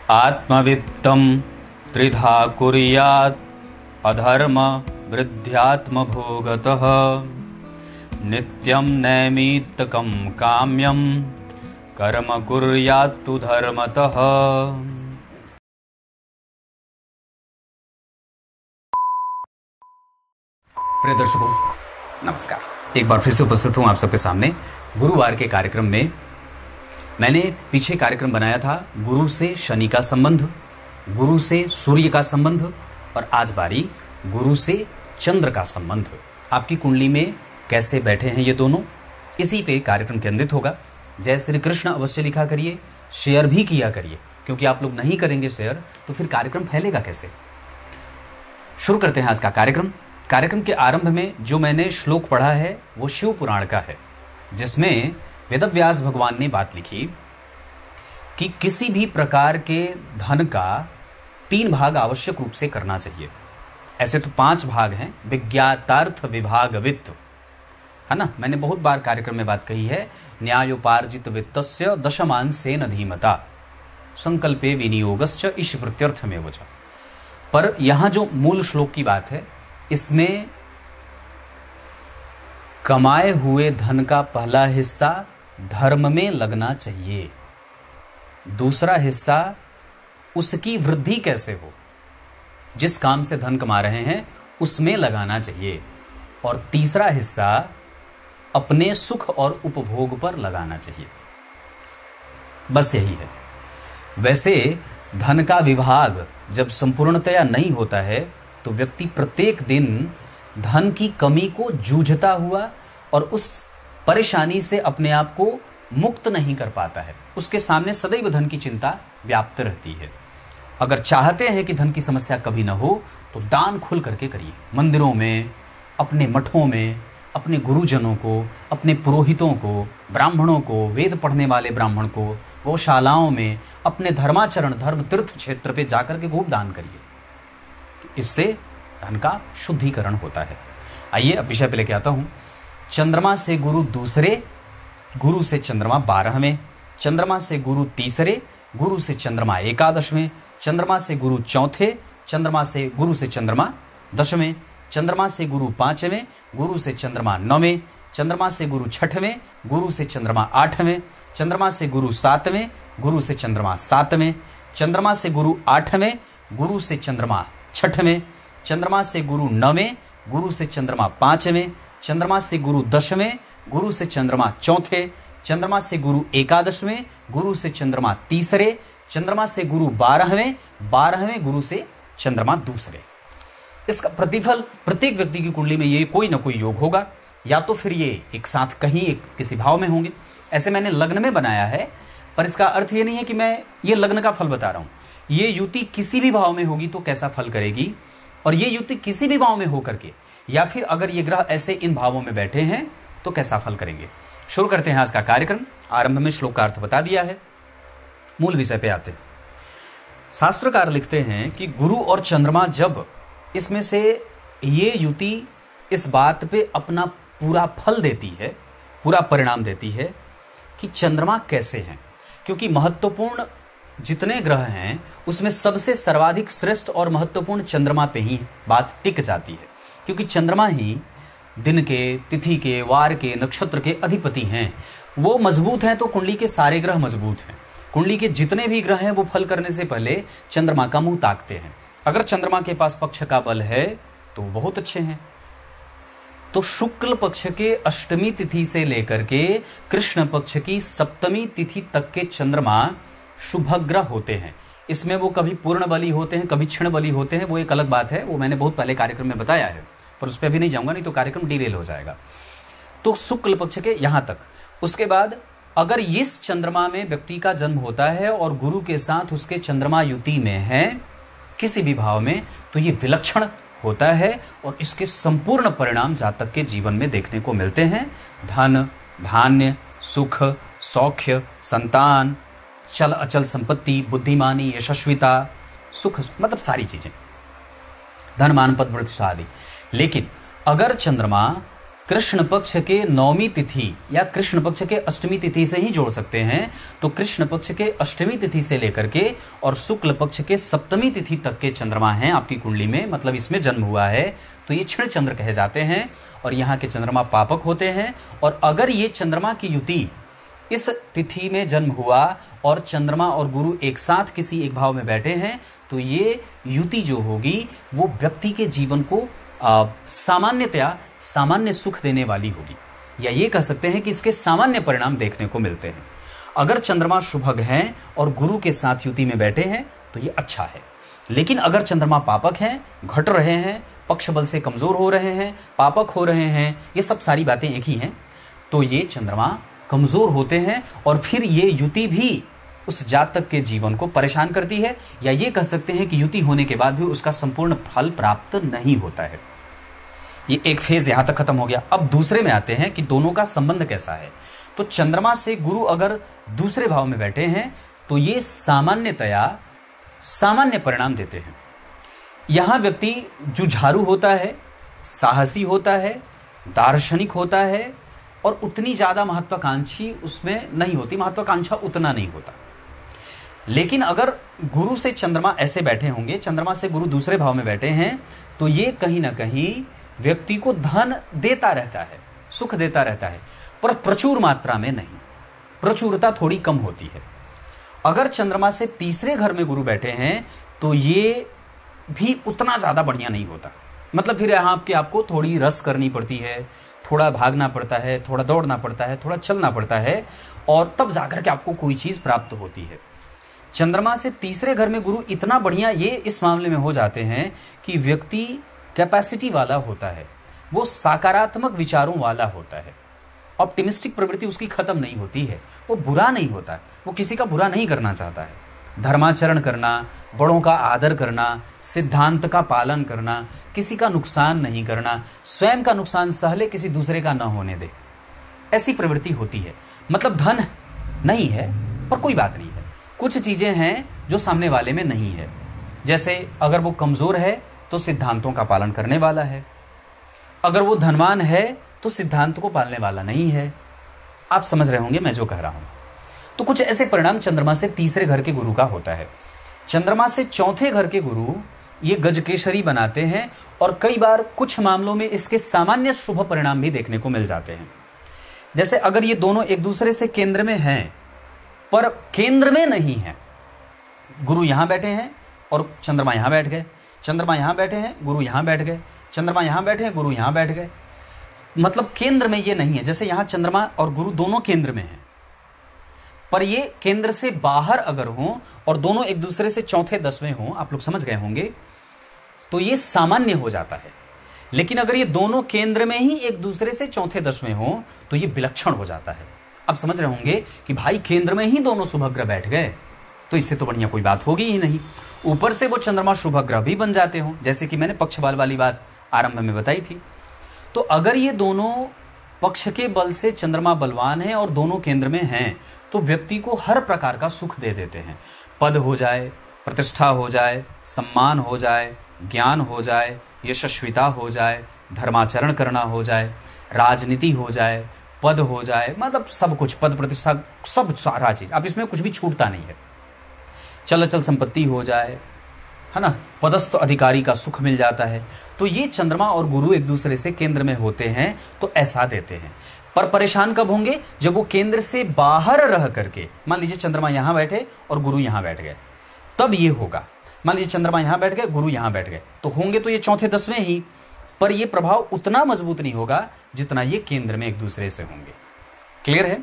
आत्मवित्तं त्रिधा कुर्यात् अधर्म वृद्ध्यात्मभोगतः नित्यं नैमित्तकं काम्यं कर्म कुर्यात्तु धर्मतः। प्रिय दर्शकों नमस्कार, एक बार फिर से उपस्थित हूं आप सबके सामने गुरुवार के कार्यक्रम में। मैंने पीछे कार्यक्रम बनाया था गुरु से शनि का संबंध, गुरु से सूर्य का संबंध, और आज बारी गुरु से चंद्र का संबंध। आपकी कुंडली में कैसे बैठे हैं ये दोनों, इसी पे कार्यक्रम केंद्रित होगा। जय श्री कृष्ण अवश्य लिखा करिए, शेयर भी किया करिए, क्योंकि आप लोग नहीं करेंगे शेयर तो फिर कार्यक्रम फैलेगा कैसे। शुरू करते हैं आज का कार्यक्रम। कार्यक्रम के आरंभ में जो मैंने श्लोक पढ़ा है वो शिव पुराण का है, जिसमें वेदव्यास भगवान ने बात लिखी कि किसी भी प्रकार के धन का 3 भाग आवश्यक रूप से करना चाहिए। ऐसे तो 5 भाग हैं, विज्ञातार्थ विभाग वित्त, है ना। मैंने बहुत बार कार्यक्रम में बात कही है, न्यायोपार्जित वित्तस्य दशमांशेन धीमता संकल्पे विनियोगश्च इश प्रत्यर्थ में वचा। पर यहां जो मूल श्लोक की बात है, इसमें कमाए हुए धन का पहला हिस्सा धर्म में लगना चाहिए, दूसरा हिस्सा उसकी वृद्धि कैसे हो, जिस काम से धन कमा रहे हैं उसमें लगाना चाहिए, और तीसरा हिस्सा अपने सुख और उपभोग पर लगाना चाहिए। बस यही है। वैसे धन का विभाग जब संपूर्णतया नहीं होता है तो व्यक्ति प्रत्येक दिन धन की कमी को जूझता हुआ और उस परेशानी से अपने आप को मुक्त नहीं कर पाता है। उसके सामने सदैव धन की चिंता व्याप्त रहती है। अगर चाहते हैं कि धन की समस्या कभी ना हो तो दान खुल करके करिए। मंदिरों में, अपने मठों में, अपने गुरुजनों को, अपने पुरोहितों को, ब्राह्मणों को, वेद पढ़ने वाले ब्राह्मण को, गौशालाओं में, अपने धर्माचरण धर्म तीर्थ क्षेत्र पे जाकर के खूब दान करिए। इससे धन का शुद्धिकरण होता है। आइए अब विषय पे लेके आता हूं। चंद्रमा से गुरु दूसरे, गुरु से चंद्रमा 12वें, चंद्रमा से गुरु तीसरे, गुरु से चंद्रमा 11वें, चंद्रमा से गुरु चौथे, चंद्रमा से गुरु से चंद्रमा 10वें, चंद्रमा से गुरु 5वें, गुरु से चंद्रमा 9वें, चंद्रमा से गुरु 6वें, गुरु से चंद्रमा 8वें, चंद्रमा से गुरु 7वें, गुरु से चंद्रमा 7वें, चंद्रमा से गुरु 8वें, गुरु से चंद्रमा 6वें, चंद्रमा से गुरु 9वें, गुरु से चंद्रमा 5वें, चंद्रमा से गुरु 10वें, गुरु से चंद्रमा 4थे, चंद्रमा से गुरु 11वें, गुरु से चंद्रमा 3रे, चंद्रमा से गुरु 12वें गुरु से चंद्रमा 2रे। इसका प्रतिफल प्रत्येक व्यक्ति की कुंडली में ये कोई ना कोई योग होगा, या तो फिर ये एक साथ कहीं एक किसी भाव में होंगे। ऐसे मैंने लग्न में बनाया है, पर इसका अर्थ ये नहीं है कि मैं ये लग्न का फल बता रहा हूं। ये युति किसी भी भाव में होगी तो कैसा फल करेगी, और ये युति किसी भी भाव में होकर के, या फिर अगर ये ग्रह ऐसे इन भावों में बैठे हैं तो कैसा फल करेंगे। शुरू करते हैं आज का कार्यक्रम। आरंभ में श्लोक का अर्थ बता दिया है, मूल विषय पे आते हैं। शास्त्रकार लिखते हैं कि गुरु और चंद्रमा जब इसमें से ये युति इस बात पे अपना पूरा फल देती है, पूरा परिणाम देती है कि चंद्रमा कैसे हैं, क्योंकि महत्वपूर्ण जितने ग्रह हैं उसमें सबसे सर्वाधिक श्रेष्ठ और महत्वपूर्ण चंद्रमा पे ही बात टिक जाती है, क्योंकि चंद्रमा ही दिन के, तिथि के, वार के, नक्षत्र के अधिपति हैं। वो मजबूत हैं तो कुंडली के सारे ग्रह मजबूत हैं। कुंडली के जितने भी ग्रह हैं वो फल करने से पहले चंद्रमा का मुंह ताकते हैं। अगर चंद्रमा के पास पक्ष का बल है तो बहुत अच्छे हैं। तो शुक्ल पक्ष के अष्टमी तिथि से लेकर के कृष्ण पक्ष की सप्तमी तिथि तक के चंद्रमा शुभग्रह होते हैं। इसमें वो कभी पूर्ण बली होते हैं, कभी क्षण बली होते हैं, वो एक अलग बात है, वो मैंने बहुत पहले कार्यक्रम में बताया है, पर उस पर अभी नहीं जाऊंगा, नहीं तो कार्यक्रम डिरेल हो जाएगा। तो शुक्ल पक्ष के यहां तक। उसके बाद अगर इस चंद्रमा में व्यक्ति का जन्म होता है और गुरु के साथ उसके चंद्रमा युति में है किसी भी भाव में, तो ये विलक्षण होता है और इसके संपूर्ण परिणाम जातक के जीवन में देखने को मिलते हैं। धन, धान्य, सुख, सौख्य, संतान, चल अचल संपत्ति, बुद्धिमानी, यशस्विता, सुख, मतलब सारी चीजें, धन मान पद प्रतिष्ठा आदि। लेकिन अगर चंद्रमा कृष्ण पक्ष के नवमी तिथि या कृष्ण पक्ष के अष्टमी तिथि से ही जोड़ सकते हैं। तो कृष्ण पक्ष के अष्टमी तिथि से लेकर के और शुक्ल पक्ष के सप्तमी तिथि तक के चंद्रमा हैं आपकी कुंडली में, मतलब इसमें जन्म हुआ है, तो ये क्षण चंद्र कहे जाते हैं और यहाँ के चंद्रमा पापक होते हैं। और अगर ये चंद्रमा की युति इस तिथि में जन्म हुआ और चंद्रमा और गुरु एक साथ किसी एक भाव में बैठे हैं, तो ये युति जो होगी वो व्यक्ति के जीवन को सामान्यतया सामान्य सुख देने वाली होगी, या ये कह सकते हैं कि इसके सामान्य परिणाम देखने को मिलते हैं। अगर चंद्रमा शुभग हैं और गुरु के साथ युति में बैठे हैं तो ये अच्छा है। लेकिन अगर चंद्रमा पापक हैं, घट रहे हैं, पक्ष बल से कमजोर हो रहे हैं, पापक हो रहे हैं, ये सब सारी बातें एक ही हैं, तो ये चंद्रमा कमजोर होते हैं और फिर ये युति भी उस जातक के जीवन को परेशान करती है, या ये कह सकते हैं कि युति होने के बाद भी उसका संपूर्ण फल प्राप्त नहीं होता है। ये एक फेज यहां तक खत्म हो गया। अब दूसरे में आते हैं कि दोनों का संबंध कैसा है। तो चंद्रमा से गुरु अगर दूसरे भाव में बैठे हैं तो ये सामान्यतया सामान्य परिणाम देते हैं। यहां व्यक्ति जुझारू होता है, साहसी होता है, दार्शनिक होता है और उतनी ज्यादा महत्वाकांक्षी उसमें नहीं होती, महत्वाकांक्षा उतना नहीं होता। लेकिन अगर गुरु से चंद्रमा ऐसे बैठे होंगे, चंद्रमा से गुरु दूसरे भाव में बैठे हैं, तो ये कहीं ना कहीं व्यक्ति को धन देता रहता है, सुख देता रहता है, पर प्रचुर मात्रा में नहीं, प्रचुरता थोड़ी कम होती है। अगर चंद्रमा से तीसरे घर में गुरु बैठे हैं तो ये भी उतना ज्यादा बढ़िया नहीं होता, मतलब फिर यहाँ आपको थोड़ी रस करनी पड़ती है, थोड़ा भागना पड़ता है, थोड़ा दौड़ना पड़ता है, थोड़ा चलना पड़ता है, और तब जाकर के आपको कोई चीज प्राप्त होती है। चंद्रमा से तीसरे घर में गुरु इतना बढ़िया ये इस मामले में हो जाते हैं कि व्यक्ति कैपेसिटी वाला होता है, वो सकारात्मक विचारों वाला होता है, ऑप्टिमिस्टिक प्रवृत्ति उसकी खत्म नहीं होती है, वो बुरा नहीं होता, वो किसी का बुरा नहीं करना चाहता है, धर्माचरण करना, बड़ों का आदर करना, सिद्धांत का पालन करना, किसी का नुकसान नहीं करना, स्वयं का नुकसान सह ले, किसी दूसरे का न होने दे, ऐसी प्रवृत्ति होती है। मतलब धन नहीं है पर कोई बात नहीं है, कुछ चीजें हैं जो सामने वाले में नहीं है। जैसे अगर वो कमजोर है तो सिद्धांतों का पालन करने वाला है, अगर वो धनवान है तो सिद्धांत को पालने वाला नहीं है। आप समझ रहे होंगे मैं जो कह रहा हूं। तो कुछ ऐसे परिणाम चंद्रमा से तीसरे घर के गुरु का होता है। चंद्रमा से चौथे घर के गुरु ये गजकेशरी बनाते हैं और कई बार कुछ मामलों में इसके सामान्य शुभ परिणाम भी देखने को मिल जाते हैं। जैसे अगर ये दोनों एक दूसरे से केंद्र में हैं पर केंद्र में नहीं है, गुरु यहां बैठे हैं और चंद्रमा यहां बैठ गए, चंद्रमा यहां बैठे हैं, गुरु यहां बैठ गए, चंद्रमा यहां बैठे हैं, गुरु यहां बैठ गए, मतलब केंद्र में ये नहीं है। जैसे यहां चंद्रमा और गुरु दोनों केंद्र में हैं, पर ये केंद्र से बाहर अगर हों और दोनों एक दूसरे से चौथे दसवें हों, आप लोग समझ गए होंगे, तो ये सामान्य हो जाता है। लेकिन अगर ये दोनों केंद्र में ही एक दूसरे से चौथे दसवें हों तो ये विलक्षण हो जाता है। अब समझ रहे होंगे कि भाई केंद्र में ही दोनों शुभग्रह बैठ गए तो इससे तो बढ़िया कोई बात होगी ही नहीं। ऊपर से वो चंद्रमा शुभग्रह भी बन जाते हों, जैसे कि मैंने पक्ष बल वाली बात आरंभ में बताई थी। तो अगर ये दोनों पक्ष के बल से चंद्रमा बलवान है और दोनों केंद्र में हैं तो व्यक्ति को हर प्रकार का सुख दे देते हैं। पद हो जाए, प्रतिष्ठा हो जाए, सम्मान हो जाए, ज्ञान हो जाए, यशस्विता हो जाए, धर्माचरण करना हो जाए, राजनीति हो जाए, पद हो जाए, मतलब सब कुछ, पद प्रतिष्ठा सब सारा चीज, अब इसमें कुछ भी छूटता नहीं है। चल अचल संपत्ति हो जाए, है ना, पदस्थ अधिकारी का सुख मिल जाता है। तो ये चंद्रमा और गुरु एक दूसरे से केंद्र में होते हैं तो ऐसा देते हैं। पर परेशान कब होंगे? जब वो केंद्र से बाहर रह करके, मान लीजिए चंद्रमा यहां बैठे और गुरु यहां बैठ गए, तब ये होगा। मान लीजिए चंद्रमा यहां बैठ गए, गुरु यहां बैठ गए, तो होंगे तो ये चौथे दसवें ही, पर ये प्रभाव उतना मजबूत नहीं होगा जितना ये केंद्र में एक दूसरे से होंगे। क्लियर है?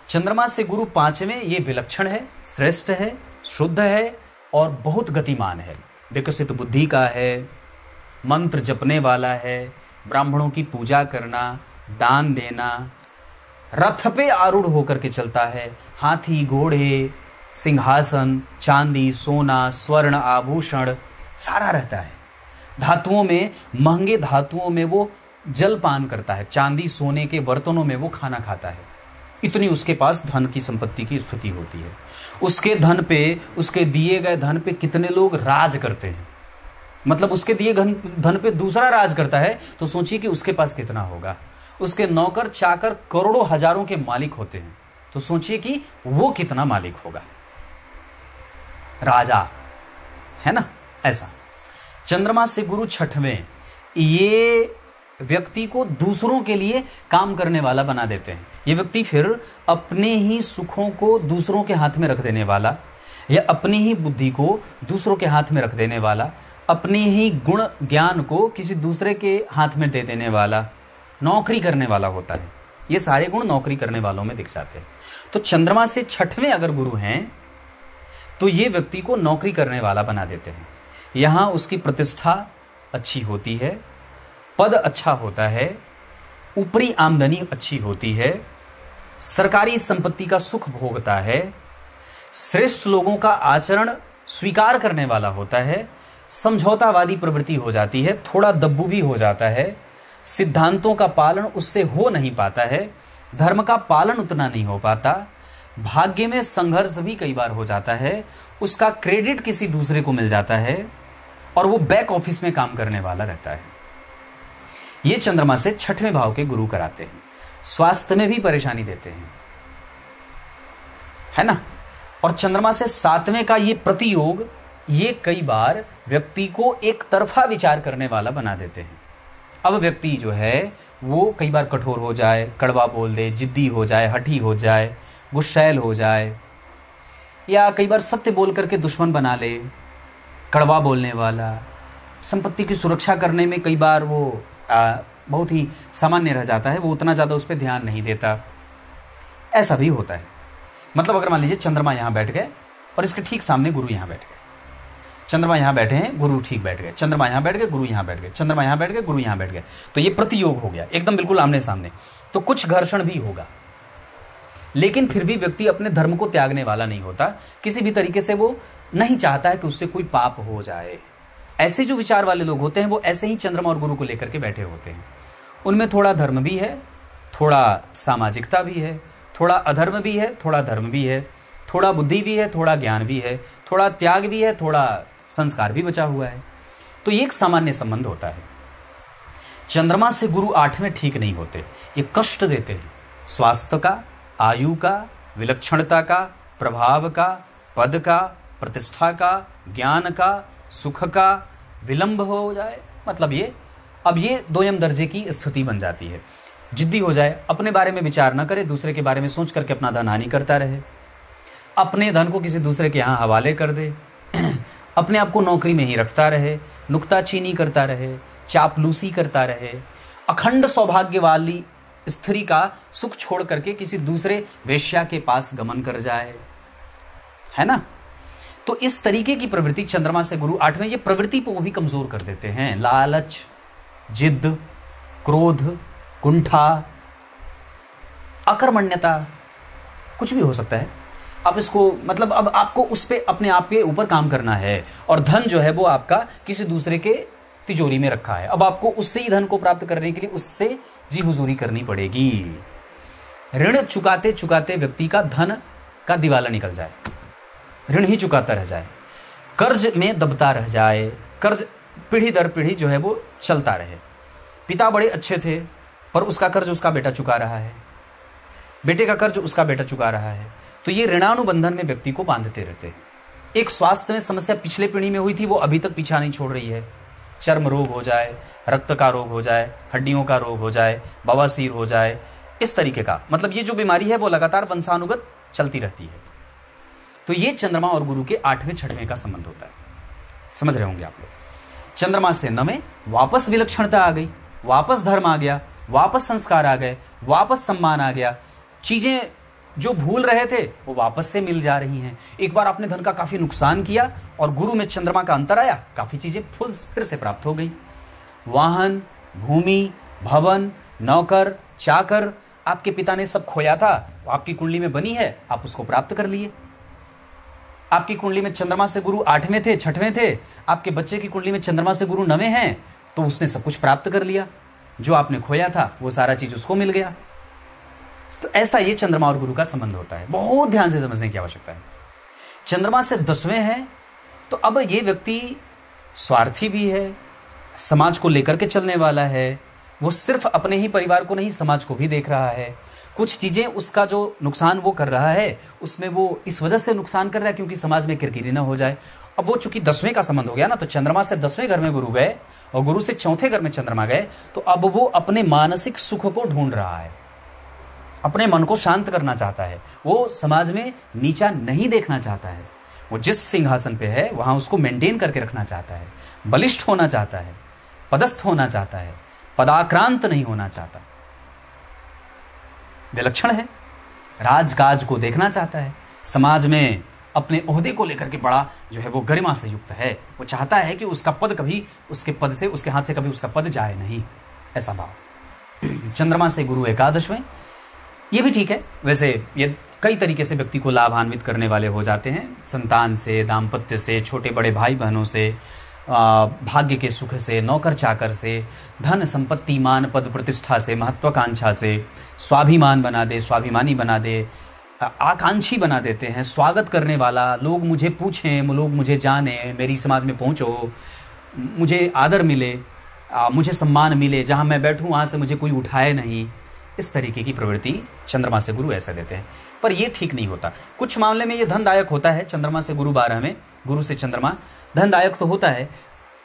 चंद्रमा से गुरु पांचवें, ये विलक्षण है, श्रेष्ठ है, शुद्ध है और बहुत गतिमान है, विकसित बुद्धि का है, मंत्र जपने वाला है, ब्राह्मणों की पूजा करना, दान देना, रथ पे आरूढ़ होकर के चलता है, हाथी घोड़े सिंहासन चांदी सोना स्वर्ण आभूषण सारा रहता है। धातुओं में, महंगे धातुओं में वो जलपान करता है, चांदी सोने के बर्तनों में वो खाना खाता है। इतनी उसके पास धन की संपत्ति की स्थिति होती है। उसके धन पे, उसके दिए गए धन पे कितने लोग राज करते हैं, मतलब उसके दिए धन पे दूसरा राज करता है, तो सोचिए कि उसके पास कितना होगा। उसके नौकर चाकर करोड़ों हजारों के मालिक होते हैं, तो सोचिए कि वो कितना मालिक होगा, राजा, है ना। ऐसा चंद्रमा से गुरु छठवें, ये व्यक्ति को दूसरों के लिए काम करने वाला बना देते हैं। ये व्यक्ति फिर अपने ही सुखों को दूसरों के हाथ में रख देने वाला, या अपनी ही बुद्धि को दूसरों के हाथ में रख देने वाला, अपने ही गुण ज्ञान को किसी दूसरे के हाथ में दे देने वाला, नौकरी करने वाला होता है। ये सारे गुण नौकरी करने वालों में दिख जाते हैं। तो चंद्रमा से छठवें अगर गुरु हैं तो ये व्यक्ति को नौकरी करने वाला बना देते हैं। यहां उसकी प्रतिष्ठा अच्छी होती है, पद अच्छा होता है, ऊपरी आमदनी अच्छी होती है, सरकारी संपत्ति का सुख भोगता है, श्रेष्ठ लोगों का आचरण स्वीकार करने वाला होता है, समझौतावादी प्रवृत्ति हो जाती है, थोड़ा दब्बू भी हो जाता है, सिद्धांतों का पालन उससे हो नहीं पाता है, धर्म का पालन उतना नहीं हो पाता, भाग्य में संघर्ष भी कई बार हो जाता है, उसका क्रेडिट किसी दूसरे को मिल जाता है, और वो बैक ऑफिस में काम करने वाला रहता है। ये चंद्रमा से छठवें भाव के गुरु कराते हैं। स्वास्थ्य में भी परेशानी देते हैं, है ना। और चंद्रमा से सातवें का ये प्रतियोग, ये कई बार व्यक्ति को एक तरफा विचार करने वाला बना देते हैं। अब व्यक्ति जो है वो कई बार कठोर हो जाए, कड़वा बोल दे, जिद्दी हो जाए, हठी हो जाए, गुस्सैल हो जाए, या कई बार सत्य बोल करके दुश्मन बना ले, कड़वा बोलने वाला, संपत्ति की सुरक्षा करने में कई बार वो बहुत ही सामान्य रह जाता है, वो उतना ज़्यादा उस पर ध्यान नहीं देता। ऐसा भी होता है। मतलब अगर मान लीजिए चंद्रमा यहाँ बैठ गए और इसके ठीक सामने गुरु यहाँ बैठ गए, चंद्रमा यहाँ बैठे हैं, गुरु ठीक बैठ गए, चंद्रमा यहाँ बैठ गए, गुरु यहाँ बैठ गए, चंद्रमा यहाँ बैठ गए, गुरु यहाँ बैठ गए, तो ये प्रतियोग हो गया, एकदम बिल्कुल आमने सामने। तो कुछ घर्षण भी होगा, लेकिन फिर भी व्यक्ति अपने धर्म को त्यागने वाला नहीं होता। किसी भी तरीके से वो नहीं चाहता है कि उससे कोई पाप हो जाए। ऐसे जो विचार वाले लोग होते हैं वो ऐसे ही चंद्रमा और गुरु को लेकर के बैठे होते हैं। उनमें थोड़ा धर्म भी है, थोड़ा सामाजिकता भी है, थोड़ा अधर्म भी है, थोड़ा धर्म भी है, थोड़ा बुद्धि भी है, थोड़ा ज्ञान भी है, थोड़ा त्याग भी है, थोड़ा संस्कार भी बचा हुआ है। तो ये एक सामान्य संबंध होता है। चंद्रमा से गुरु आठवें ठीक नहीं होते, ये कष्ट देते हैं। स्वास्थ्य का, आयु का, विलक्षणता का, प्रभाव का, पद का, प्रतिष्ठा का, ज्ञान का, सुख का विलंब हो जाए, मतलब ये अब ये दोयम दर्जे की स्थिति बन जाती है। जिद्दी हो जाए, अपने बारे में विचार न करे, दूसरे के बारे में सोच करके अपना धन हानि करता रहे, अपने धन को किसी दूसरे के यहाँ हवाले कर दे, अपने आप को नौकरी में ही रखता रहे, नुक्ताचीनी करता रहे, चापलूसी करता रहे, अखंड सौभाग्य वाली स्त्री का सुख छोड़ करके किसी दूसरे वेश्या के पास गमन कर जाए, है ना। तो इस तरीके की प्रवृत्ति चंद्रमा से गुरु आठवें, ये प्रवृत्ति को भी कमजोर कर देते हैं। लालच, जिद, क्रोध, कुंठा, अकर्मण्यता, कुछ भी हो सकता है। अब इसको मतलब अब आपको उस पे अपने आप के ऊपर काम करना है, और धन जो है वो आपका किसी दूसरे के तिजोरी में रखा है। अब आपको उससे ही धन को प्राप्त करने के लिए उससे जी हुजूरी करनी पड़ेगी। ऋण चुकाते चुकाते व्यक्ति का धन का दिवाला निकल जाए, ऋण ही चुकाता रह जाए, कर्ज में दबता रह जाए, कर्ज पीढ़ी दर पीढ़ी जो है वो चलता रहे। पिता बड़े अच्छे थे पर उसका कर्ज उसका बेटा चुका रहा है, बेटे का कर्ज उसका बेटा चुका रहा है। तो ये ऋणानुबंधन में व्यक्ति को बांधते रहते हैं। एक स्वास्थ्य में समस्या पिछले पीढ़ी में हुई थी, वो अभी तक पीछा नहीं छोड़ रही है। चर्म रोग हो जाए, रक्त का रोग हो जाए, हड्डियों का रोग हो जाए, बवासीर हो जाए, इस तरीके का, मतलब ये जो बीमारी है वो लगातार वंशानुगत चलती रहती है। तो ये चंद्रमा और गुरु के आठवें छठवें का संबंध होता है। समझ रहे होंगे आप लोग। चंद्रमा से नवें, वापस विलक्षणता आ गई, वापस धर्म आ गया, वापस संस्कार आ गए, वापस सम्मान आ गया, चीजें जो भूल रहे थे वो वापस से मिल जा रही हैं। एक बार आपने धन का काफी नुकसान किया और गुरु में चंद्रमा का अंतर आया, काफी चीजें फिर से प्राप्त हो गई। वाहन, भूमि, भवन, नौकर, चाकर, आपके पिता ने सब खोया था, वो आपकी कुंडली में बनी है, आप उसको प्राप्त कर लिए। आपकी कुंडली में चंद्रमा से गुरु आठवें थे, छठवें थे, आपके बच्चे की कुंडली में चंद्रमा से गुरु नवें हैं, तो उसने सब कुछ प्राप्त कर लिया। जो आपने खोया था वो सारा चीज उसको मिल गया। तो ऐसा ये चंद्रमा और गुरु का संबंध होता है, बहुत ध्यान से समझने की आवश्यकता है। चंद्रमा से दसवें है तो अब ये व्यक्ति स्वार्थी भी है, समाज को लेकर के चलने वाला है, वो सिर्फ अपने ही परिवार को नहीं, समाज को भी देख रहा है। कुछ चीजें उसका जो नुकसान वो कर रहा है, उसमें वो इस वजह से नुकसान कर रहा है क्योंकि समाज में किरकिरी ना हो जाए। अब वो चूंकि 10वें का संबंध हो गया ना, तो चंद्रमा से 10वें घर में गुरु गए और गुरु से 4थे घर में चंद्रमा गए, तो अब वो अपने मानसिक सुख को ढूंढ रहा है, अपने मन को शांत करना चाहता है। वो समाज में नीचा नहीं देखना चाहता है। वो जिस सिंहासन पे है वहां उसको मेंटेन करके रखना चाहता है, बलिष्ठ होना चाहता है, पदस्थ होना चाहता है, पदाक्रांत नहीं होना चाहता। विलक्षण है, राजकाज को देखना चाहता है, समाज में अपने ओहदे को लेकर के बड़ा जो है वो गरिमा से युक्त है। वो चाहता है कि उसका पद कभी उसके पद से, उसके हाथ से कभी उसका पद जाए नहीं, ऐसा भाव। चंद्रमा से गुरु एकादश में, ये भी ठीक है। वैसे ये कई तरीके से व्यक्ति को लाभान्वित करने वाले हो जाते हैं, संतान से, दाम्पत्य से, छोटे बड़े भाई बहनों से, भाग्य के सुख से, नौकर चाकर से, धन संपत्ति, मान पद प्रतिष्ठा से, महत्वाकांक्षा से, स्वाभिमान बना दे, स्वाभिमानी बना दे, आकांक्षी बना देते हैं, स्वागत करने वाला, लोग मुझे पूछें, लोग मुझे जाने, मेरी समाज में पहुंचो, मुझे आदर मिले, मुझे सम्मान मिले, जहां मैं बैठूं वहां से मुझे कोई उठाए नहीं। इस तरीके की प्रवृत्ति चंद्रमा से गुरु ऐसा देते हैं, पर यह ठीक नहीं होता। कुछ मामले में यह धनदायक होता है। चंद्रमा से गुरु 12 में, गुरु से चंद्रमा धनदायक तो होता है,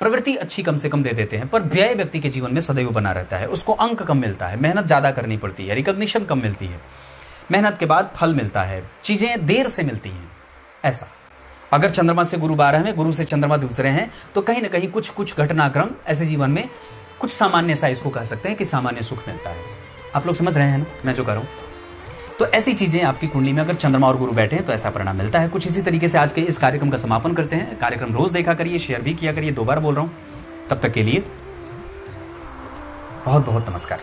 प्रवृत्ति अच्छी कम से कम दे देते हैं, पर व्यय व्यक्ति के जीवन में सदैव बना रहता है। उसको अंक कम मिलता है, मेहनत ज्यादा करनी पड़ती है, रिकॉग्निशन कम मिलती है, मेहनत के बाद फल मिलता है, चीजें देर से मिलती हैं। ऐसा अगर चंद्रमा से गुरु 12 में, गुरु से चंद्रमा दूसरे हैं, तो कहीं ना कहीं कुछ कुछ घटनाक्रम ऐसे जीवन में कुछ सामान्य सा, इसको कह सकते हैं कि सामान्य सुख मिलता है। आप लोग समझ रहे हैं ना मैं जो कर रहा हूं? तो ऐसी चीजें आपकी कुंडली में अगर चंद्रमा और गुरु बैठे हैं तो ऐसा परिणाम मिलता है। कुछ इसी तरीके से आज के इस कार्यक्रम का समापन करते हैं। कार्यक्रम रोज देखा करिए, शेयर भी किया करिए। 2 बार बोल रहा हूं। तब तक के लिए बहुत बहुत नमस्कार।